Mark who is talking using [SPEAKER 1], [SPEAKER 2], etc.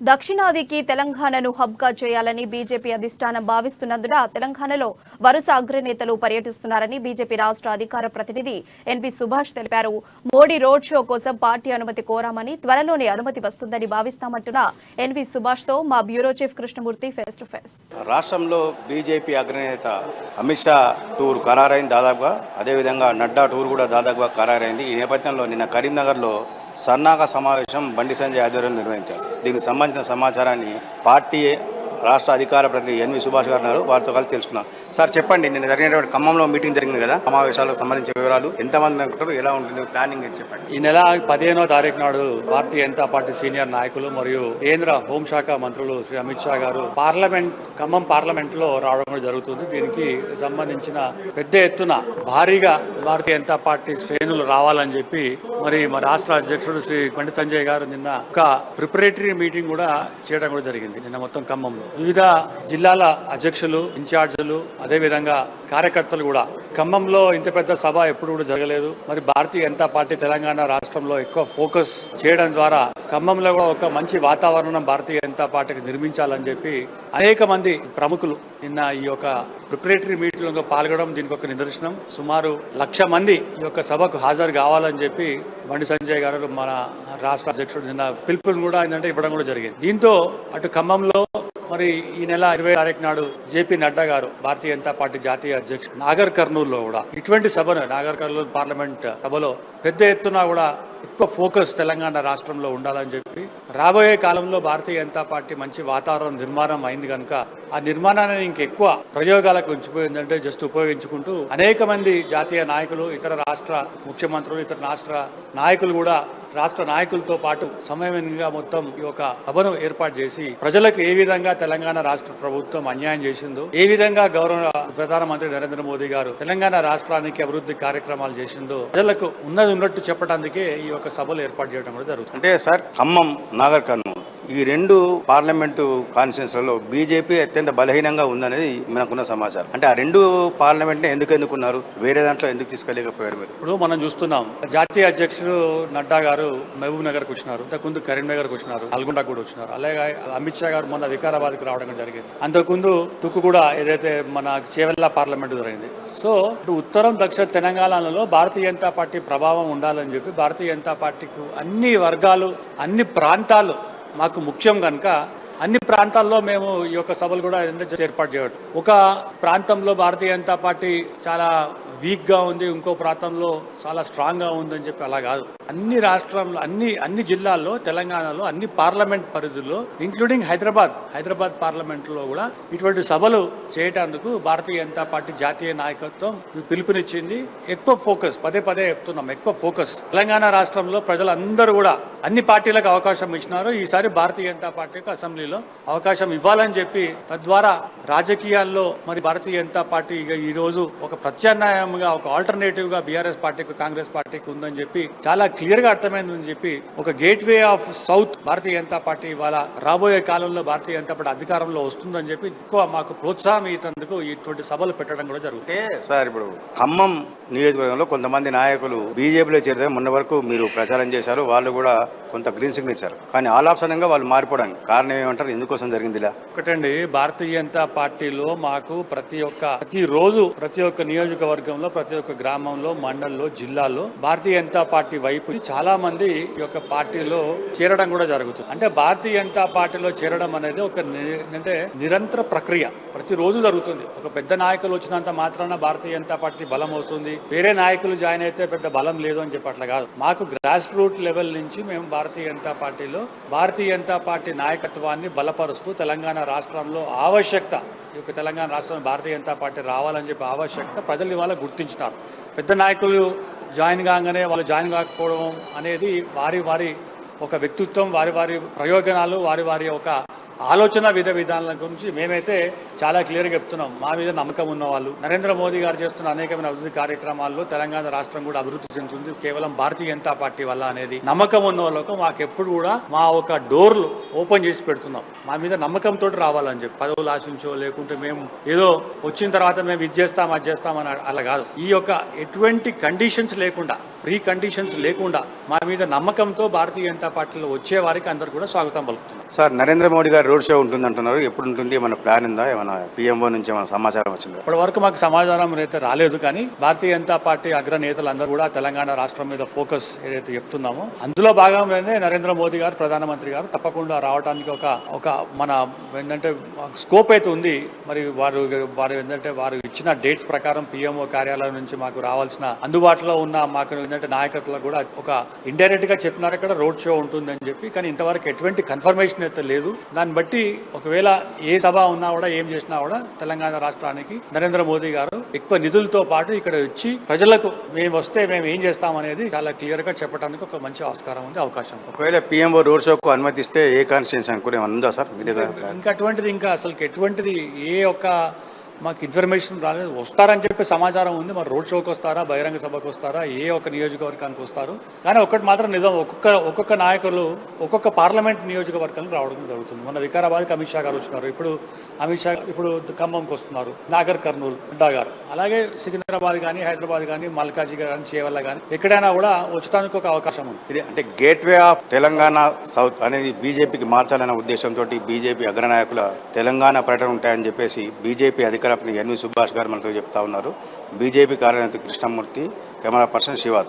[SPEAKER 1] దక్షిణాదికి తెలంగాణను హబ్గా చేయాలని బీజేపీ అధిష్టానం భావిస్తున్నందున తెలంగాణలో వరుస అగ్రనేతలు పర్యటిస్తున్నారని బీజేపీ రాష్ట్ర అధికార ప్రతినిధి ఎన్పి సుభాష్ తెలిపారు. మోడీ రోడ్ షో కోసం పార్టీ అనుమతి కోరామని, త్వరలోనే అనుమతి వస్తుందని భావిస్తామంటున్న ఎన్పి సుభాష్ తో మా bureau chief Krishnamurthy face to face.
[SPEAKER 2] రాష్ట్రంలో బీజేపీ అగ్రనేత అమిత్ షా టూర్ ఖరారైంది దాదాపుగా. అదేవిధంగా నడ్డా టూర్ కూడా దాదాపుగా ఖరారైంది. ఈ నేపథ్యంలో నిన్న కరీంనగర్లో సన్నాహక సమావేశం బండి సంజయ్ ఆధ్వర్యంలో నిర్వహించారు. దీనికి సంబంధించిన సమాచారాన్ని పార్టీ రాష్ట్ర అధికార ప్రతినిధి ఎన్వి సుభాష్ గారు ఉన్నారు, వారితో కలిసి తెలుసుకున్నాం. సార్ చెప్పండి, నిన్న జరిగినటువంటి ఖమ్మంలో మీటింగ్ జరిగింది కదా, సమావేశాలకు సంబంధించిన వివరాలు, ఎంతమంది అనుకుంటారు, ఎలా ఉంటుంది ప్లానింగ్ అని చెప్పండి.
[SPEAKER 3] ఈ నెల 15వ తారీఖు నాడు భారతీయ జనతా పార్టీ సీనియర్ నాయకులు మరియు కేంద్ర హోంశాఖ మంత్రులు శ్రీ అమిత్ షా గారు ఖమ్మం పార్లమెంట్ లో రావడం జరుగుతుంది. దీనికి సంబంధించిన పెద్ద ఎత్తున భారీగా భారతీయ జనతా పార్టీ శ్రేణులు రావాలని చెప్పి మరి మా రాష్ట్ర అధ్యక్షుడు శ్రీ బండి సంజయ్ గారు నిన్న ఒక ప్రిపరేటరీ మీటింగ్ కూడా చేయడం కూడా జరిగింది. నిన్న మొత్తం ఖమ్మంలో వివిధ జిల్లాల అధ్యక్షులు, ఇన్ఛార్జీలు, అదేవిధంగా కార్యకర్తలు కూడా ఖమ్మంలో ఇంత పెద్ద సభ ఎప్పుడు కూడా జరగలేదు. మరి భారతీయ జనతా పార్టీ తెలంగాణ రాష్ట్రంలో ఎక్కువ ఫోకస్ చేయడం ద్వారా ఖమ్మంలో కూడా ఒక మంచి వాతావరణం భారతీయ జనతా పార్టీకి నిర్మించాలని చెప్పి అనేక మంది ప్రముఖులు నిన్న ఈ యొక్క ప్రిపరేటరీ మీటింగ్ లో పాల్గొనడం దీనికి ఒక నిదర్శనం. సుమారు 1,00,000 మంది ఈ యొక్క సభకు హాజరు కావాలని చెప్పి బండి సంజయ్ గారు మన రాష్ట్ర అధ్యక్షుడు నిన్న పిలుపుని కూడా ఏంటంటే ఇవ్వడం కూడా జరిగింది. దీంతో అటు ఖమ్మంలో మరి ఈ నెల 20వ తారీఖు నాడు జేపీ నడ్డా గారు భారతీయ జనతా పార్టీ జాతీయ అధ్యక్షుడు నాగర్ కర్నూలులో కూడా ఇటువంటి సభను నాగర్ కర్నూలు పార్లమెంట్ సభలో పెద్ద ఎత్తున కూడా ఎక్కువ ఫోకస్ తెలంగాణ రాష్ట్రంలో ఉండాలని చెప్పి రాబోయే కాలంలో భారతీయ జనతా పార్టీ మంచి వాతావరణం నిర్మాణం అయింది కనుక ఆ నిర్మాణాన్ని ఇంకెక్కువ ప్రయోగాలకు ఉంచిపోయిందంటే జస్ట్ ఉపయోగించుకుంటూ అనేక మంది జాతీయ నాయకులు, ఇతర రాష్ట్ర ముఖ్యమంత్రులు, ఇతర రాష్ట్ర నాయకులు కూడా రాష్ట్ర నాయకులతో పాటు సమన్వయంగా మొత్తం ఈ యొక్క సభను ఏర్పాటు చేసి ప్రజలకు ఏ విధంగా తెలంగాణ రాష్ట్ర ప్రభుత్వం అన్యాయం చేసిందో, ఏ విధంగా గౌరవ ప్రధానమంత్రి నరేంద్ర మోదీ గారు తెలంగాణ రాష్ట్రానికి అభివృద్ధి కార్యక్రమాలు చేసిందో ప్రజలకు ఉన్నట్టు చెప్పడానికే ఈ యొక్క సభలు ఏర్పాటు చేయడం కూడా జరుగుతుంది.
[SPEAKER 2] అంటే సార్, ఖమ్మం, నాగర్ కర్నూలు ఈ రెండు పార్లమెంటు కాన్స్టిట్యూన్సీలలో బీజేపీ అత్యంత బలహీనంగా ఉందనేది మనకున్న సమాచారం. అంటే ఆ రెండు పార్లమెంట్ని ఎందుకున్నారు, వేరే దాంట్లో ఎందుకు తీసుకెళ్ళలేకపోయారు మీరు?
[SPEAKER 3] ఇప్పుడు మనం చూస్తున్నాం, జాతీయ అధ్యక్షుడు నడ్డా గారు మహబూబ్ నగర్కి వచ్చినారు, ఇంతకుముందు కరీంనగర్కి వచ్చినారు, నల్గొండకు కూడా వచ్చినారు. అలాగే అమిత్ షా గారు మొన్న వికారాబాద్కి రావడం జరిగింది. అంతకుముందు తుక్కు కూడా ఏదైతే మన చేవెళ్ళ పార్లమెంటు జరిగింది. సో ఉత్తరం దక్షిణ తెలంగాణలో భారతీయ జనతా పార్టీ ప్రభావం ఉండాలని చెప్పి భారతీయ జనతా పార్టీకి అన్ని వర్గాలు, అన్ని ప్రాంతాలు మాకు ముఖ్యం కనుక అన్ని ప్రాంతాల్లో మేము ఈ యొక్క సభలు కూడా ఏర్పాటు చేయడం. ఒక ప్రాంతంలో భారతీయ జనతా పార్టీ చాలా వీక్గా ఉంది, ఇంకో ప్రాంతంలో చాలా స్ట్రాంగ్గా ఉందని చెప్పి అలా కాదు. అన్ని రాష్ట్రంలో, అన్ని జిల్లాల్లో, తెలంగాణలో అన్ని పార్లమెంట్ పరిధుల్లో ఇంక్లూడింగ్ హైదరాబాద్ పార్లమెంట్లో కూడా ఇటువంటి సభలు చేయటానికి భారతీయ జనతా పార్టీ జాతీయ నాయకత్వం పిలుపునిచ్చింది. ఎక్కువ ఫోకస్, పదే చెప్తున్నాం, ఎక్కువ ఫోకస్ తెలంగాణ రాష్ట్రంలో ప్రజలందరూ కూడా అన్ని పార్టీలకు అవకాశం ఇచ్చినారు. ఈసారి భారతీయ జనతా పార్టీకి అసెంబ్లీలో అవకాశం ఇవ్వాలని చెప్పి తద్వారా రాజకీయాల్లో మరి భారతీయ జనతా పార్టీ ఈ రోజు ఒక ప్రత్యామ్నాయంగా, ఒక ఆల్టర్నేటివ్ గా బీఆర్ఎస్ పార్టీకి, కాంగ్రెస్ పార్టీకి ఉందని చెప్పి చాలా క్లియర్ గా అర్థమైందని చెప్పి ఒక gate way of south Bharatiya Janata party ఇవాళ రాబోయే కాలంలో భారతీయ జనతా పార్టీ అధికారంలో వస్తుందని చెప్పి ఎక్కువ మాకు ప్రోత్సాహం ఇచ్చేందుకు ఇటువంటి సభలు పెట్టడం కూడా జరుగుతుంది.
[SPEAKER 2] సార్, ఇప్పుడు ఖమ్మం నియోజకవర్గంలో కొంతమంది నాయకులు బీజేపీలో చేరితే మొన్న వరకు మీరు ప్రచారం చేశారు, వాళ్ళు కూడా కొంత గ్రీన్ సిగ్నల్ ఇచ్చారు. కానీ ఆల్ ఆఫ్ సడన్ గా వాళ్ళు మారిపోవడానికి కారణం ఏమంటారు, ఎందుకోసం జరిగింది ఇలా?
[SPEAKER 3] ఒకటండి, భారతీయ జనతా పార్టీలో మాకు ప్రతిరోజు ప్రతి ఒక్క నియోజకవర్గంలో, ప్రతి ఒక్క గ్రామంలో, మండలంలో, జిల్లాలో భారతీయ జనతా పార్టీ వైపు చాలా మంది ఈ యొక్క పార్టీలో చేరడం కూడా జరుగుతుంది. అంటే భారతీయ జనతా పార్టీలో చేరడం అనేది ఒక నిరంతర ప్రక్రియ, ప్రతిరోజు జరుగుతుంది. ఒక పెద్ద నాయకులు వచ్చినంత మాత్రాన భారతీయ జనతా పార్టీ బలం వస్తుంది, వేరే నాయకులు జాయిన్ అయితే పెద్ద బలం లేదు అని చెప్పి అట్లా కాదు. మాకు గ్రాస్ రూట్ లెవెల్ నుంచి మేము భారతీయ జనతా పార్టీలో భారతీయ జనతా పార్టీ నాయకత్వాన్ని బలపరుస్తూ తెలంగాణ రాష్ట్రంలో ఆవశ్యకత, ఈ యొక్క తెలంగాణ రాష్ట్రంలో భారతీయ జనతా పార్టీ రావాలని చెప్పి ఆవశ్యకత ప్రజలు ఇవాళ గుర్తించినారు. పెద్ద నాయకులు జాయిన్ కాగానే వాళ్ళు జాయిన్ కాకపోవడం అనేది వారి ఒక వ్యక్తిత్వం, వారి ప్రయోజనాలు, వారి ఒక ఆలోచన విధానాల గురించి మేమైతే చాలా క్లియర్గా చెప్తున్నాం. మా మీద నమ్మకం ఉన్న వాళ్ళు, నరేంద్ర మోదీ గారు చేస్తున్న అనేకమైన అభివృద్ధి కార్యక్రమాల్లో తెలంగాణ రాష్ట్రం కూడా అభివృద్ధి చెందుతుంది కేవలం భారతీయ జనతా పార్టీ వల్ల అనేది నమ్మకం ఉన్న వాళ్ళకు మాకు ఎప్పుడు కూడా మా ఒక డోర్లు ఓపెన్ చేసి పెడుతున్నాం. మా మీద నమ్మకంతో రావాలని చెప్పి పదవులు ఆశించో లేకుంటే మేము ఏదో వచ్చిన తర్వాత మేము ఇది చేస్తాం అది చేస్తామని అలా కాదు. ఈ యొక్క ఎటువంటి కండిషన్స్ లేకుండా, ప్రీ కండిషన్స్ లేకుండా మా మీద నమ్మకంతో భారతీయ జనతా పార్టీలో వచ్చే వారికి అందరు కూడా స్వాగతం పలుకుతున్నారు.
[SPEAKER 2] సార్, నరేంద్ర మోడీ గారు రోడ్ షో ఉంటుంది అంటున్నారు. ఎప్పుడు ఉంటుంది? ఏమైనా ప్లాన్ ఉందా? ఏమైనా పిఎంఓ నుంచి ఏమైనా సమాచారం వచ్చిందా?
[SPEAKER 3] ఇప్పటి వరకు మాకు సమాచారం అయితే రాలేదు, కానీ భారతీయ జనతా పార్టీ అగ్రనేతలు అందరూ కూడా తెలంగాణ రాష్ట్రం మీద ఫోకస్ ఏదైతే చెప్తున్నామో అందులో భాగంగానే నరేంద్ర మోదీ గారు, ప్రధానమంత్రి గారు తప్పకుండా రావడానికి ఒక మన ఏంటంటే స్కోప్ అయితే ఉంది. మరి వారు ఏంటంటే వారు ఇచ్చిన డేట్స్ ప్రకారం పిఎంఓ కార్యాలయం నుంచి మాకు రావాల్సిన అందుబాటులో ఉన్న మాకు ఏంటంటే నాయకత్వాలకు కూడా ఒక ఇండైరెక్ట్ గా చెప్పినారు ఇక్కడ రోడ్ షో ఉంటుందని చెప్పి. కానీ ఇంతవరకు ఎటువంటి కన్ఫర్మేషన్ అయితే లేదు. దాన్ని బట్టి ఒకవేళ ఏ సభ ఉన్నా కూడా ఏం చేసినా కూడా తెలంగాణ రాష్ట్రానికి నరేంద్ర మోదీ గారు ఎక్కువ నిధులతో పాటు ఇక్కడ వచ్చి ప్రజలకు మేము వస్తే మేము ఏం చేస్తాం అనేది చాలా క్లియర్ గా చెప్పడానికి ఒక మంచి ఆస్కారం ఉంది, అవకాశం.
[SPEAKER 2] ఒకవేళ పిఎంఓ రోడ్ షోకు అనుమతిస్తే ఏ కాన్స్టిట్యూన్సీ అనుకునే ఉందా సార్ మీ దగ్గర?
[SPEAKER 3] ఇంకా అటువంటిది ఇంకా అసలు ఎటువంటిది ఏ ఒక్క మాకు ఇన్ఫర్మేషన్ రాలేదు. వస్తారని చెప్పి సమాచారం ఉంది. మరి రోడ్ షోకి వస్తారా, బహిరంగ సభకు వస్తారా, ఏ ఒక్క నియోజకవర్గానికి వస్తారు? కానీ ఒకటి మాత్రం నిజం, ఒక్కొక్క నాయకులు ఒక్కొక్క పార్లమెంట్ నియోజకవర్గానికి రావడం జరుగుతుంది. మొన్న వికారాబాద్కి అమిత్ షా గారు వచ్చినారు, అమిత్ షా ఇప్పుడు ఖమ్మంకి వస్తున్నారు, నాగర్ కర్నూలు నడ్డా గారు, అలాగే సికింద్రాబాద్ కానీ, హైదరాబాద్ కానీ, మల్కాజీ కానీ, చేవల్ల కానీ ఎక్కడైనా కూడా వచ్చడానికి ఒక అవకాశం ఉంది.
[SPEAKER 2] ఇది అంటే గేట్వే ఆఫ్ తెలంగాణ సౌత్ అనేది బీజేపీకి మార్చాలనే ఉద్దేశంతో బీజేపీ అగ్రనాయకుల తెలంగాణ పర్యటన ఉంటాయని చెప్పేసి బీజేపీ అధికార ఎన్వి సుభాష్ గారు మనతో చెప్తా ఉన్నారు. బీజేపీ కార్యనిర్వాహక కృష్ణమూర్తి, కెమెరా పర్సన్ శివాతో.